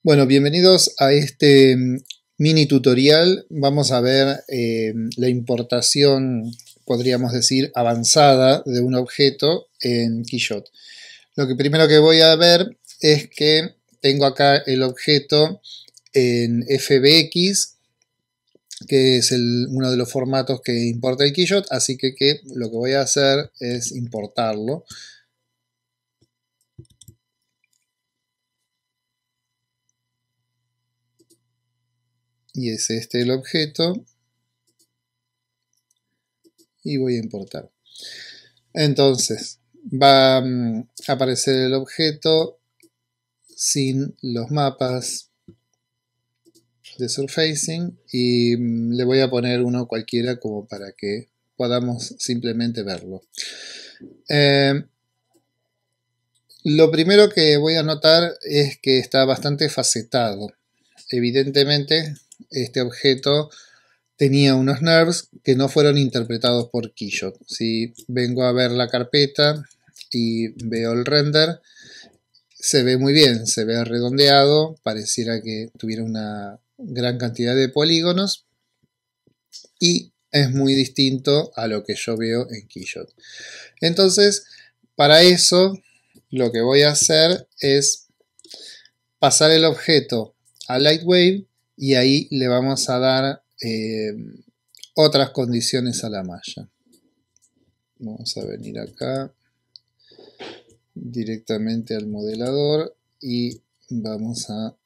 Bueno, bienvenidos a este mini tutorial. Vamos a ver la importación, podríamos decir, avanzada de un objeto en Keyshot. Lo que primero que voy a ver es que tengo acá el objeto en FBX, que es uno de los formatos que importa el Keyshot, así que lo que voy a hacer es importarlo. Y es este el objeto. Y voy a importar. Entonces, va a aparecer el objeto sin los mapas de surfacing y le voy a poner uno cualquiera como para que podamos simplemente verlo. Lo primero que voy a notar es que está bastante facetado. Evidentemente, este objeto tenía unos NURBS que no fueron interpretados por Keyshot. Si vengo a ver la carpeta y veo el render, se ve muy bien, se ve redondeado, pareciera que tuviera una gran cantidad de polígonos y es muy distinto a lo que yo veo en Keyshot. Entonces, para eso, lo que voy a hacer es pasar el objeto a Lightwave y ahí le vamos a dar otras condiciones a la malla. Vamos a venir acá directamente al modelador y vamos a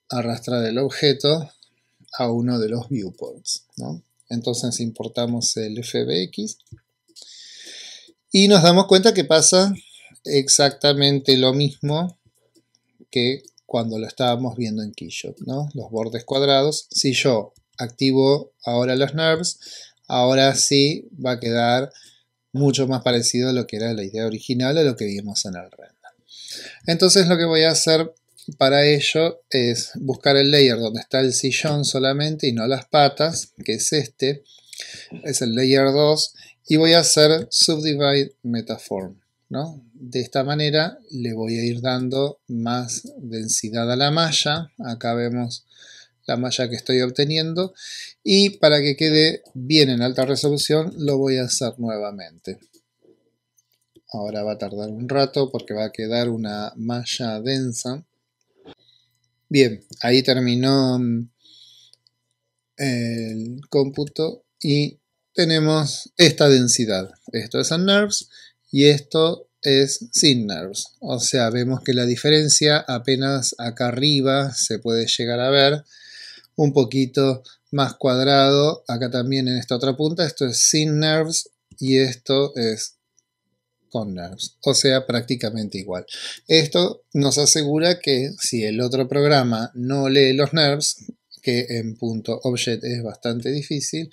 arrastrar el objeto a uno de los viewports, ¿no? Entonces importamos el FBX y nos damos cuenta que pasa exactamente lo mismo que cuando lo estábamos viendo en Keyshot, ¿no? Los bordes cuadrados. Si yo activo ahora los NURBS, ahora sí va a quedar mucho más parecido a lo que era la idea original, a lo que vimos en el render. Entonces lo que voy a hacer para ello es buscar el layer donde está el sillón solamente y no las patas, que es este, es el layer 2, y voy a hacer subdivide metaform, ¿no? De esta manera le voy a ir dando más densidad a la malla. Acá vemos la malla que estoy obteniendo y para que quede bien en alta resolución lo voy a hacer nuevamente. Ahora va a tardar un rato porque va a quedar una malla densa. Bien, ahí terminó el cómputo y tenemos esta densidad. Esto es en NURBS y esto es sin NURBS. O sea, vemos que la diferencia apenas acá arriba se puede llegar a ver. Un poquito más cuadrado acá también en esta otra punta. Esto es sin NURBS y esto es con NURBS, o sea, prácticamente igual. Esto nos asegura que si el otro programa no lee los NURBS, que en .objet es bastante difícil,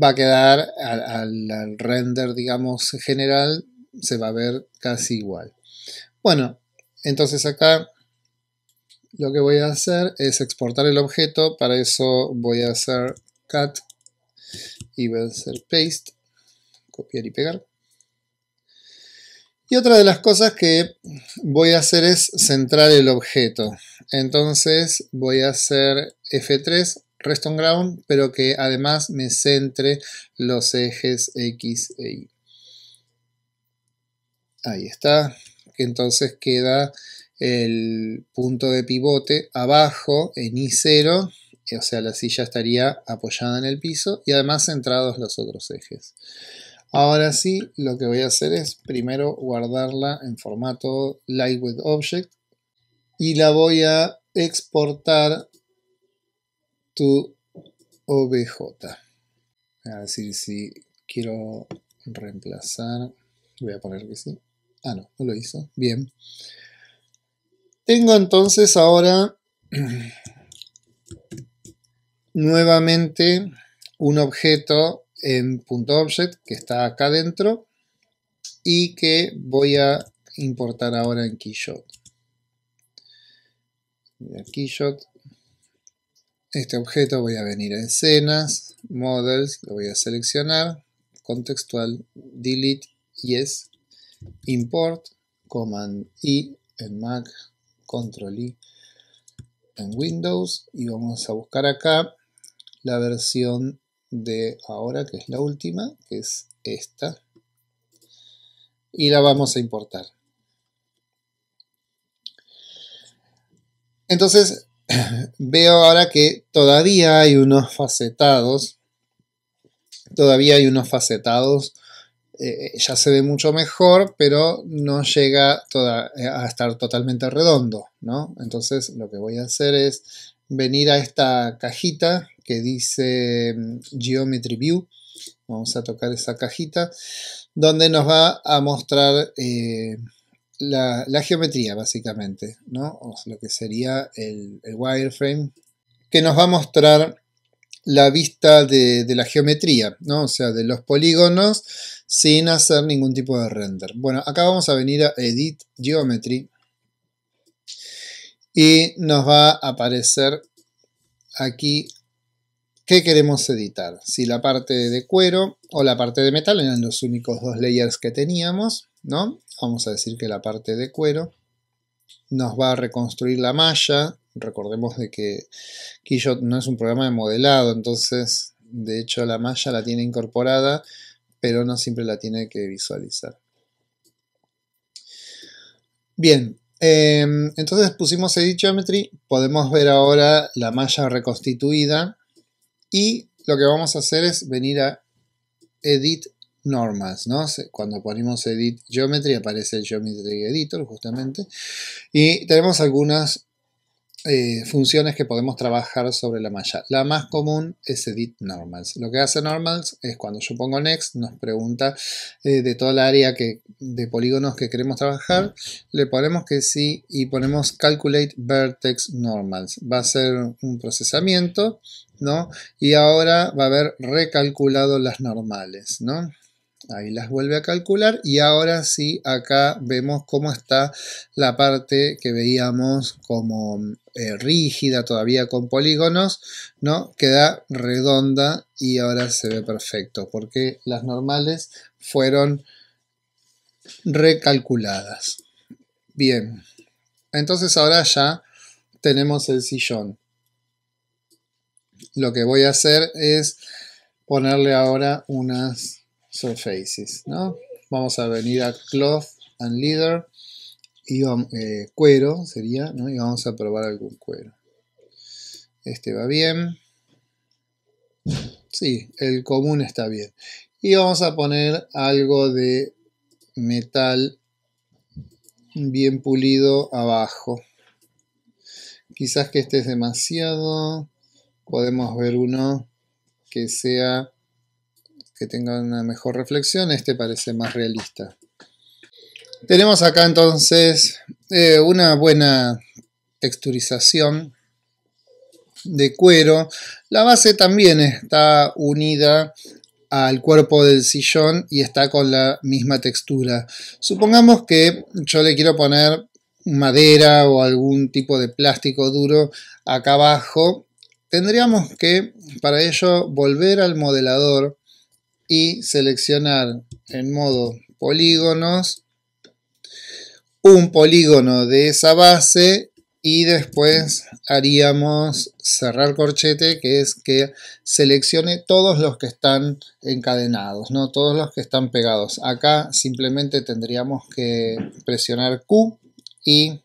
va a quedar al render, digamos, general, se va a ver casi igual. Bueno, entonces acá lo que voy a hacer es exportar el objeto. Para eso voy a hacer cut y voy a hacer paste, copiar y pegar. Y otra de las cosas que voy a hacer es centrar el objeto. Entonces voy a hacer F3, Rest on Ground, pero que además me centre los ejes X e Y. Ahí está. Entonces queda el punto de pivote abajo en I0, o sea, la silla estaría apoyada en el piso y además centrados los otros ejes. Ahora sí, lo que voy a hacer es primero guardarla en formato Lightweight Object y la voy a exportar to OBJ. A decir si quiero reemplazar, voy a poner que sí. Ah, no, no lo hizo. Bien. Tengo entonces ahora nuevamente un objeto en .object que está acá dentro y que voy a importar ahora en Keyshot. Keyshot. Este objeto voy a venir a escenas, models, lo voy a seleccionar, contextual, delete, yes, import, command I en Mac Control I en Windows y vamos a buscar acá la versión de ahora, que es la última, que es esta, y la vamos a importar. Entonces veo ahora que todavía hay unos facetados, ya se ve mucho mejor, pero no llega a estar totalmente redondo, ¿no? Entonces lo que voy a hacer es venir a esta cajita que dice Geometry View. Vamos a tocar esa cajita donde nos va a mostrar la geometría básicamente, ¿no? O lo que sería el wireframe, que nos va a mostrar la vista de la geometría, ¿no? O sea, de los polígonos sin hacer ningún tipo de render. Bueno, acá vamos a venir a Edit Geometry y nos va a aparecer aquí qué queremos editar. Si la parte de cuero o la parte de metal eran los únicos dos layers que teníamos, ¿no? Vamos a decir que la parte de cuero nos va a reconstruir la malla. Recordemos de que Keyshot no es un programa de modelado, entonces de hecho la malla la tiene incorporada, pero no siempre la tiene que visualizar. Bien, entonces pusimos Edit Geometry, podemos ver ahora la malla reconstituida y lo que vamos a hacer es venir a Edit Normals, ¿no? Cuando ponemos Edit Geometry aparece el Geometry Editor justamente y tenemos algunas funciones que podemos trabajar sobre la malla. La más común es Edit Normals. Lo que hace Normals es cuando yo pongo Next, nos pregunta de toda la área de polígonos que queremos trabajar, le ponemos que sí y ponemos Calculate Vertex Normals. Va a ser un procesamiento, ¿no? Y ahora va a haber recalculado las normales, ¿no? Ahí las vuelve a calcular y ahora sí acá vemos cómo está la parte que veíamos como rígida todavía con polígonos, ¿no? Queda redonda y ahora se ve perfecto porque las normales fueron recalculadas. Bien, entonces ahora ya tenemos el sillón. Lo que voy a hacer es ponerle ahora unas surfaces, ¿no? Vamos a venir a Cloth and Leather y cuero sería, ¿no? Y vamos a probar algún cuero. Este va bien. Sí, el común está bien. Y vamos a poner algo de metal bien pulido abajo. Quizás que este es demasiado. Podemos ver uno que tenga una mejor reflexión. Este parece más realista. Tenemos acá entonces una buena texturización de cuero. La base también está unida al cuerpo del sillón y está con la misma textura. Supongamos que yo le quiero poner madera o algún tipo de plástico duro acá abajo. Tendríamos que para ello volver al modelador y seleccionar en modo polígonos un polígono de esa base y después haríamos cerrar corchete, que es que seleccione todos los que están encadenados, no todos los que están pegados. Acá simplemente tendríamos que presionar Q y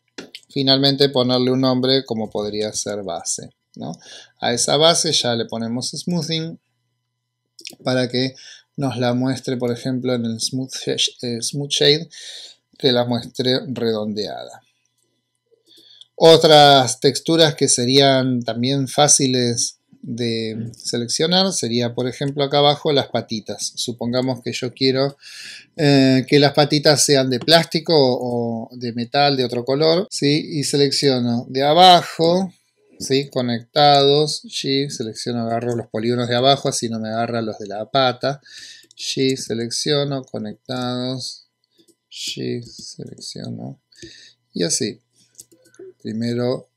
finalmente ponerle un nombre como podría ser base, ¿no? A esa base ya le ponemos smoothing para que nos la muestre, por ejemplo, en el Smooth Shade, que la muestre redondeada. Otras texturas que serían también fáciles de seleccionar sería, por ejemplo, acá abajo las patitas. Supongamos que yo quiero que las patitas sean de plástico o de metal de otro color, ¿sí? Y selecciono de abajo, ¿sí? Conectados, Shift, selecciono, agarro los polígonos de abajo, así no me agarra los de la pata. Shift, selecciono, conectados, Shift, selecciono y así. Primero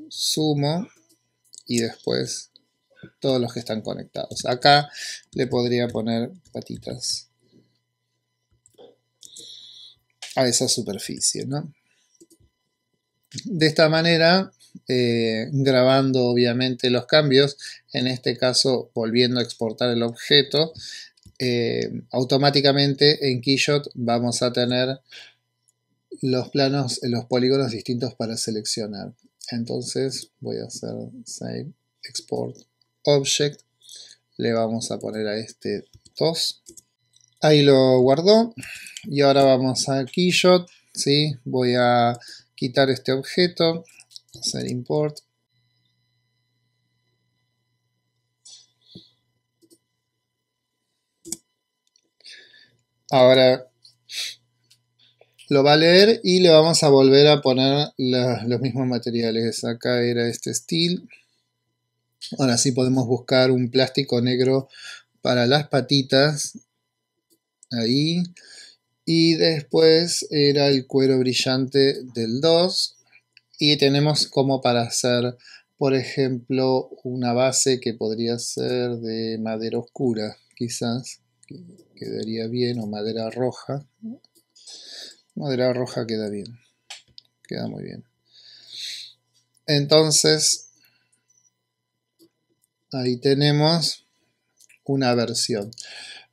sumo y después todos los que están conectados. Acá le podría poner patitas a esa superficie, ¿no? De esta manera, grabando obviamente los cambios, en este caso volviendo a exportar el objeto, automáticamente en Keyshot vamos a tener los planos, los polígonos distintos para seleccionar. Entonces voy a hacer Save, Export, Object, le vamos a poner a este 2. Ahí lo guardó y ahora vamos a Keyshot, ¿sí? Voy a quitar este objeto, hacer Import. Ahora lo va a leer y le vamos a volver a poner los mismos materiales. Acá era este steel. Ahora sí podemos buscar un plástico negro para las patitas. Ahí. Y después era el cuero brillante del 2. Y tenemos como para hacer, por ejemplo, una base que podría ser de madera oscura, quizás. Quedaría bien, o madera roja. Madera roja queda bien. Queda muy bien. Entonces, ahí tenemos una versión.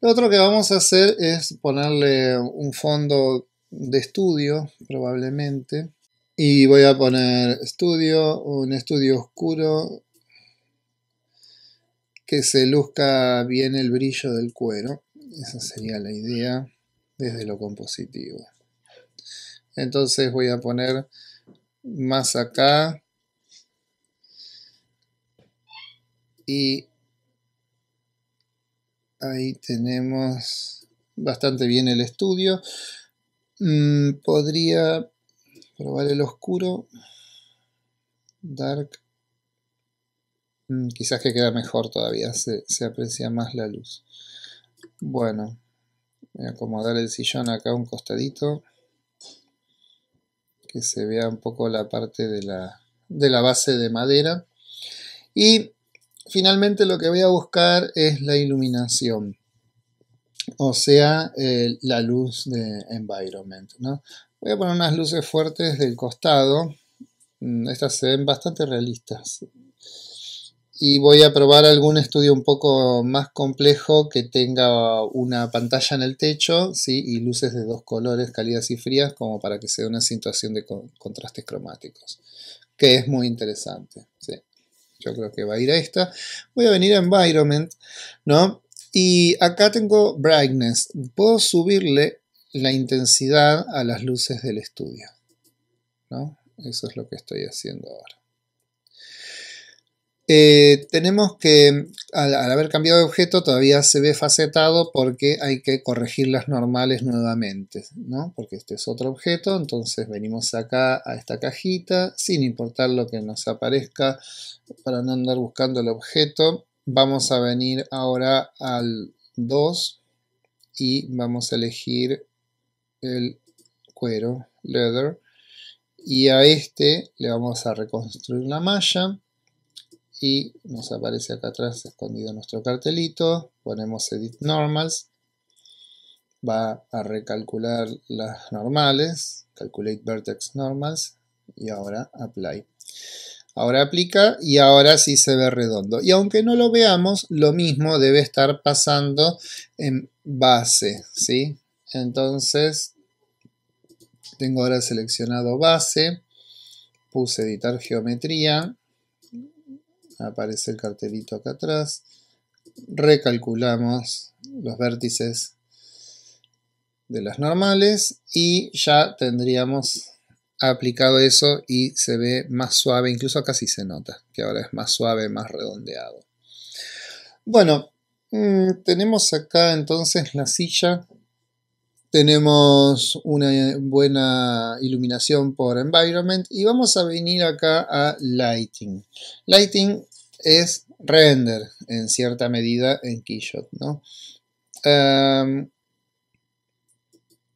Lo otro que vamos a hacer es ponerle un fondo de estudio, probablemente. Y voy a poner estudio, un estudio oscuro, que se luzca bien el brillo del cuero. Esa sería la idea desde lo compositivo. Entonces voy a poner más acá. Y ahí tenemos bastante bien el estudio. Podría probar el oscuro. Dark. Quizás que queda mejor todavía. Se aprecia más la luz. Bueno. Voy a acomodar el sillón acá a un costadito. Que se vea un poco la parte de la base de madera. Y finalmente lo que voy a buscar es la iluminación. O sea, la luz de environment, ¿no? Voy a poner unas luces fuertes del costado. Estas se ven bastante realistas. Y voy a probar algún estudio un poco más complejo que tenga una pantalla en el techo, ¿sí? Y luces de dos colores, cálidas y frías, como para que se dé una situación de contrastes cromáticos. Que es muy interesante, ¿sí? Yo creo que va a ir a esta. Voy a venir a Environment, ¿no? Y acá tengo Brightness. Puedo subirle la intensidad a las luces del estudio, ¿no? Eso es lo que estoy haciendo ahora. Tenemos que, al haber cambiado de objeto, todavía se ve facetado porque hay que corregir las normales nuevamente, ¿no? Porque este es otro objeto, entonces venimos acá a esta cajita, sin importar lo que nos aparezca, para no andar buscando el objeto. Vamos a venir ahora al 2 y vamos a elegir el cuero, leather, y a este le vamos a reconstruir la malla. Y nos aparece acá atrás escondido nuestro cartelito. Ponemos Edit Normals. Va a recalcular las normales. Calculate Vertex Normals. Y ahora Apply. Ahora aplica y ahora sí se ve redondo. Y aunque no lo veamos, lo mismo debe estar pasando en base, ¿sí? Entonces, tengo ahora seleccionado base. Puse editar geometría. Aparece el cartelito acá atrás. Recalculamos los vértices de las normales y ya tendríamos aplicado eso y se ve más suave, incluso acá sí se nota que ahora es más suave, más redondeado. Bueno, tenemos acá entonces la silla, tenemos una buena iluminación por environment y vamos a venir acá a lighting. Lighting es render en cierta medida en Keyshot, ¿no?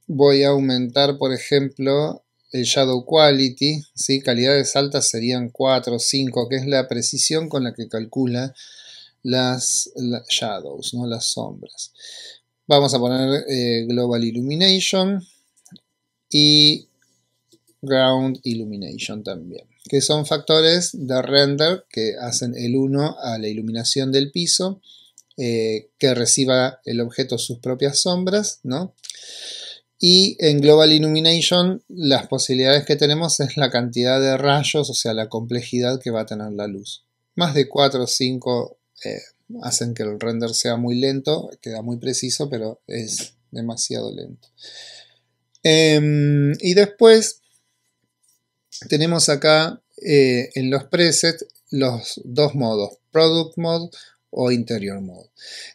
Voy a aumentar, por ejemplo, el Shadow Quality, ¿sí? Calidades altas serían 4 o 5, que es la precisión con la que calcula las shadows, ¿no? Las sombras. Vamos a poner Global Illumination y Ground Illumination también, que son factores de render que hacen el 1 a la iluminación del piso, que reciba el objeto sus propias sombras, ¿no? Y en Global Illumination las posibilidades que tenemos es la cantidad de rayos, o sea, la complejidad que va a tener la luz. Más de 4 o 5 hacen que el render sea muy lento, queda muy preciso, pero es demasiado lento. Y después tenemos acá en los presets los dos modos, Product Mode o Interior Mode.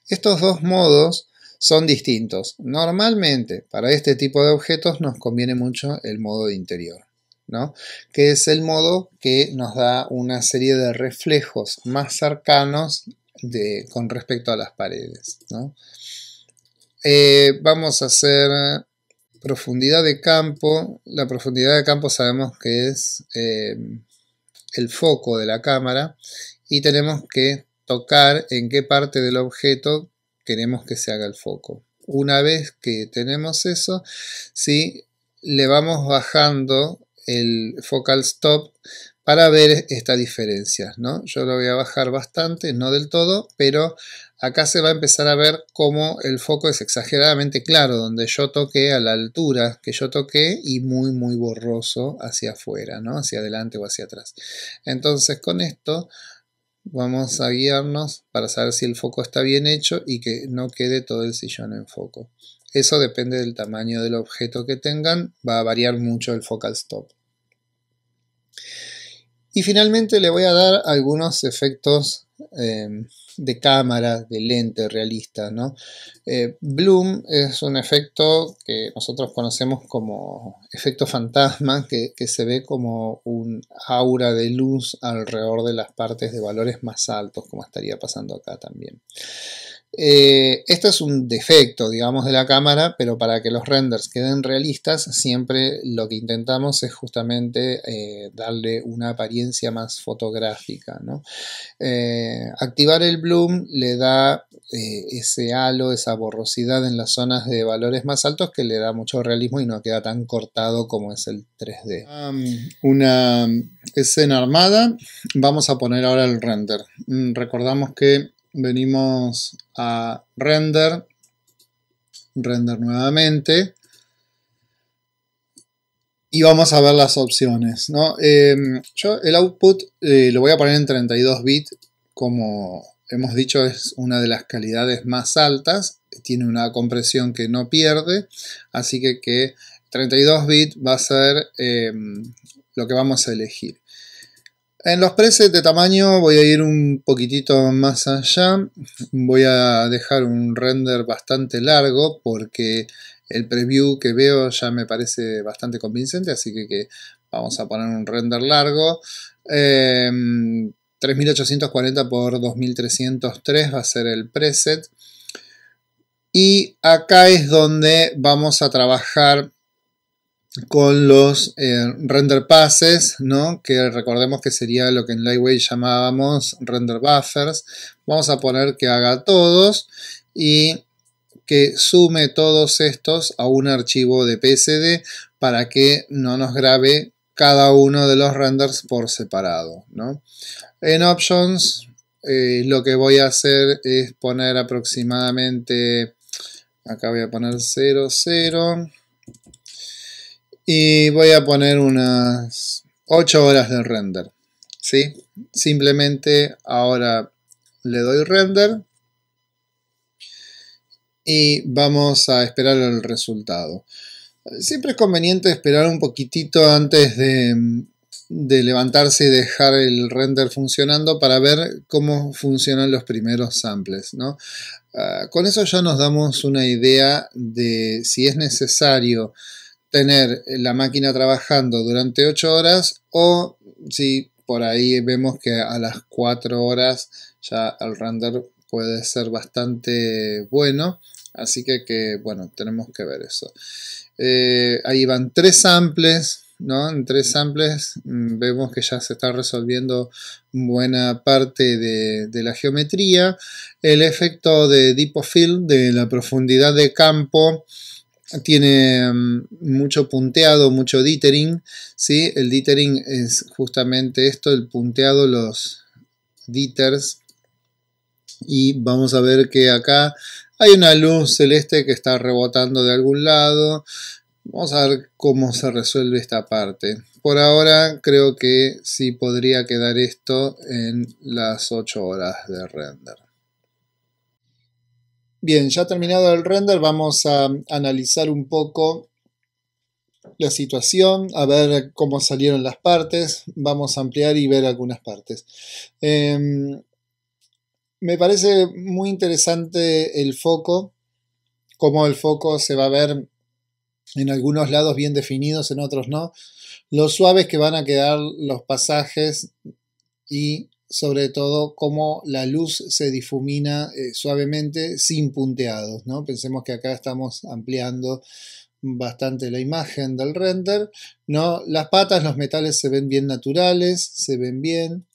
Estos dos modos son distintos. Normalmente para este tipo de objetos nos conviene mucho el modo de interior, ¿no? Que es el modo que nos da una serie de reflejos más cercanos con respecto a las paredes, ¿no? Vamos a hacer profundidad de campo. La profundidad de campo sabemos que es el foco de la cámara y tenemos que tocar en qué parte del objeto queremos que se haga el foco. Una vez que tenemos eso, ¿sí?, le vamos bajando el focal stop para ver esta diferencia, ¿no? Yo lo voy a bajar bastante, no del todo, pero acá se va a empezar a ver cómo el foco es exageradamente claro, donde yo toqué a la altura que yo toqué y muy muy borroso hacia afuera, ¿no? Hacia adelante o hacia atrás. Entonces con esto vamos a guiarnos para saber si el foco está bien hecho y que no quede todo el sillón en foco. Eso depende del tamaño del objeto que tengan, va a variar mucho el focal stop. Y finalmente le voy a dar algunos efectos de cámara, de lente realista, ¿no? Bloom es un efecto que nosotros conocemos como efecto fantasma, que se ve como un aura de luz alrededor de las partes de valores más altos, como estaría pasando acá también. Esto es un defecto, digamos, de la cámara, pero para que los renders queden realistas, siempre lo que intentamos es justamente darle una apariencia más fotográfica, ¿no? Activar el bloom le da ese halo, esa borrosidad en las zonas de valores más altos que le da mucho realismo y no queda tan cortado como es el 3D. Una escena armada, vamos a poner ahora el render. Recordamos que venimos a render nuevamente y vamos a ver las opciones, ¿no? Yo el output lo voy a poner en 32 bits, como hemos dicho es una de las calidades más altas, tiene una compresión que no pierde, así que 32 bits va a ser lo que vamos a elegir. En los presets de tamaño voy a ir un poquitito más allá, voy a dejar un render bastante largo porque el preview que veo ya me parece bastante convincente, así que vamos a poner un render largo. 3840 x 2303 va a ser el preset. Y acá es donde vamos a trabajar con los render passes, ¿no? Que recordemos que sería lo que en Lightweight llamábamos render buffers. Vamos a poner que haga todos y que sume todos estos a un archivo de PSD para que no nos grabe cada uno de los renders por separado, ¿no? En Options lo que voy a hacer es poner aproximadamente, acá voy a poner 0, 0. Y voy a poner unas 8 horas de render, ¿sí? Simplemente ahora le doy render y vamos a esperar el resultado. Siempre es conveniente esperar un poquitito antes de levantarse y dejar el render funcionando para ver cómo funcionan los primeros samples, ¿no? Con eso ya nos damos una idea de si es necesario tener la máquina trabajando durante 8 horas o si por ahí vemos que a las 4 horas ya el render puede ser bastante bueno, así que bueno, tenemos que ver eso. Ahí van 3 samples, ¿no? En 3 samples vemos que ya se está resolviendo buena parte de la geometría. El efecto de Deep of Field, de la profundidad de campo, tiene mucho punteado, mucho dithering, ¿sí? El dithering es justamente esto, el punteado, los dithers. Y vamos a ver que acá hay una luz celeste que está rebotando de algún lado. Vamos a ver cómo se resuelve esta parte. Por ahora creo que sí podría quedar esto en las 8 horas de render. Bien, ya terminado el render, vamos a analizar un poco la situación, a ver cómo salieron las partes. Vamos a ampliar y ver algunas partes. Me parece muy interesante el foco, cómo el foco se va a ver en algunos lados bien definidos, en otros no. Lo suaves que van a quedar los pasajes y sobre todo cómo la luz se difumina suavemente sin punteados, ¿no? Pensemos que acá estamos ampliando bastante la imagen del render, ¿no? Las patas, los metales se ven bien naturales, se ven bien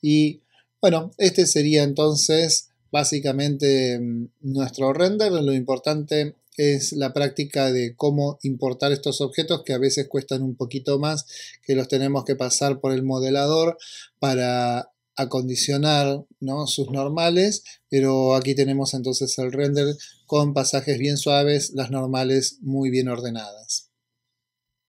y bueno, este sería entonces básicamente nuestro render. Lo importante es la práctica de cómo importar estos objetos que a veces cuestan un poquito más, que los tenemos que pasar por el modelador para acondicionar, ¿no?, sus normales, pero aquí tenemos entonces el render con pasajes bien suaves, las normales muy bien ordenadas.